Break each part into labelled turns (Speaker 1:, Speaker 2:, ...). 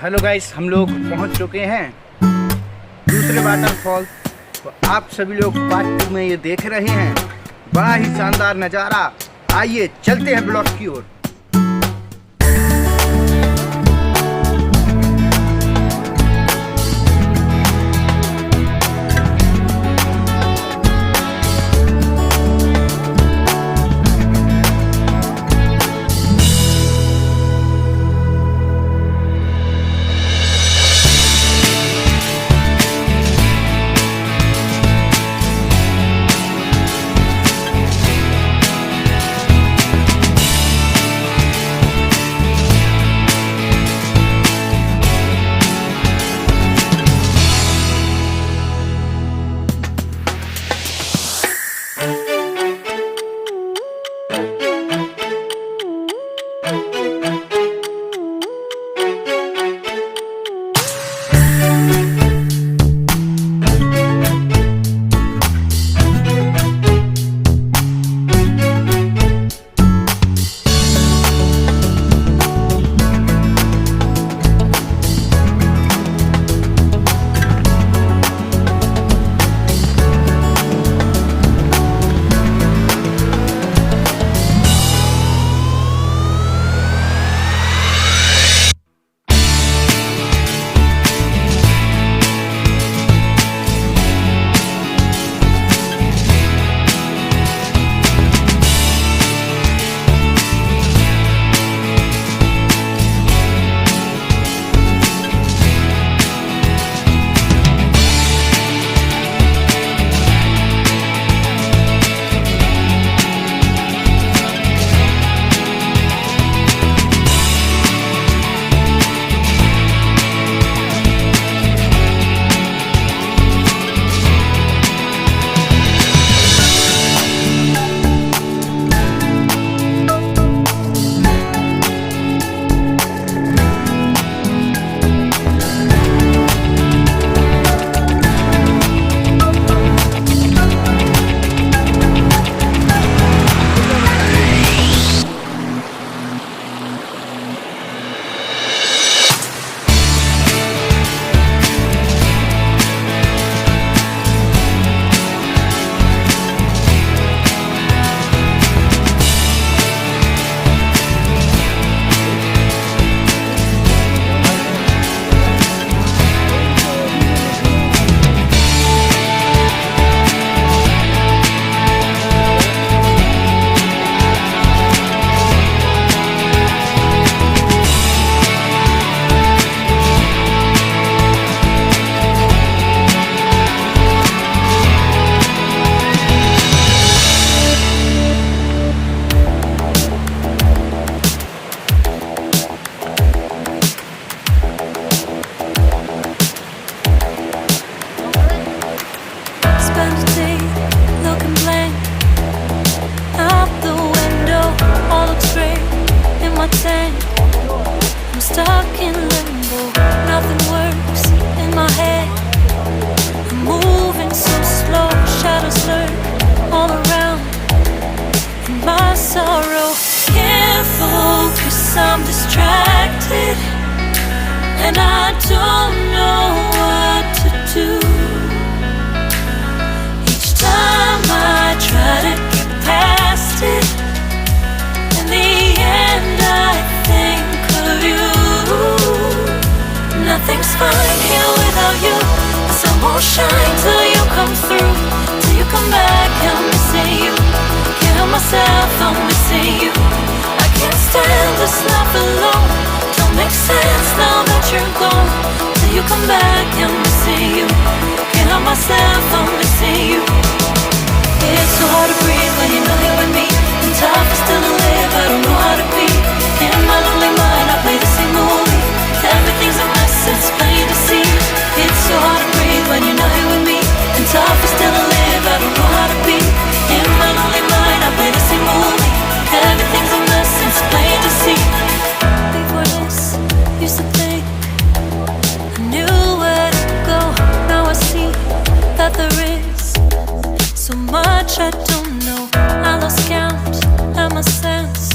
Speaker 1: Hello guys, हम लोग पहुंच चुके हैं दूसरे वाटरफॉल। तो आप सभी लोग पार्ट 2 में ये देख रहे हैं, बड़ा ही शानदार नज़ारा। आइए चलते हैं ब्लॉग की ओर।
Speaker 2: I'm distracted and I don't know what to do. Each time I try to get past it, in the end I think of you. Nothing's fine here without you. The sun won't shine till you come through, till you come back. I'm missing you. Can't help myself, I'm missing you. I can't stand this life alone. Don't make sense now that you're gone. Till you come back, I'm missing you. Can't help myself, I'm missing you. It's so hard to breathe when you're not here with me, and tough is still to live, I don't know how to be. In my lonely mind I play the same movie. Everything's a mess, it's plain to see. It's so hard to breathe when you're not here with me, and tough is still to live, I don't know how to be. In my lonely mind I play the same movie. Everything's a mess, it's plain to see. Before this, used to think I knew where to go. Now I see that there is so much I don't know. I lost count and my sense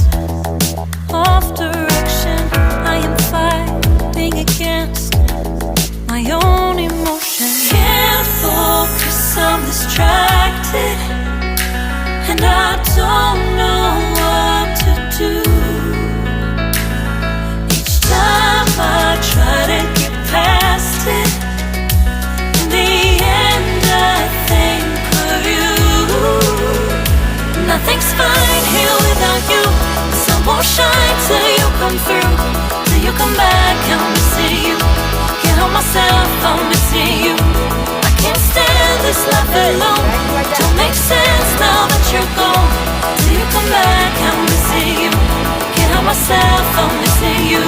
Speaker 2: of direction. I am fighting against my own emotion. Can't focus, I'm distracted, and I don't know what to do. Each time I try to get past it, in the end I think of you. Nothing's fine here without you. The sun won't shine till you come through, till you come back. I'm missing you. Can't help myself, I'm missing you. I can't stand this life alone. Don't make sense now that you're gone. Till you come back, I'm missing you. Can't help myself, I'm missing you.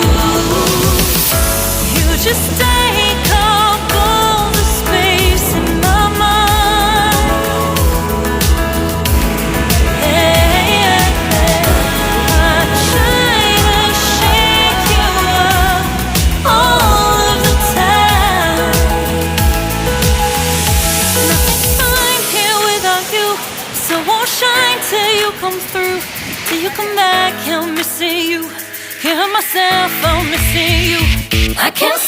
Speaker 2: You just take up all the space in my mind. I try to shake you up all of the time. Nothing's fine here without you. Sun won't shine till you come through, till you come back. I'm missing you. Can't help myself, I'm missing you. I can't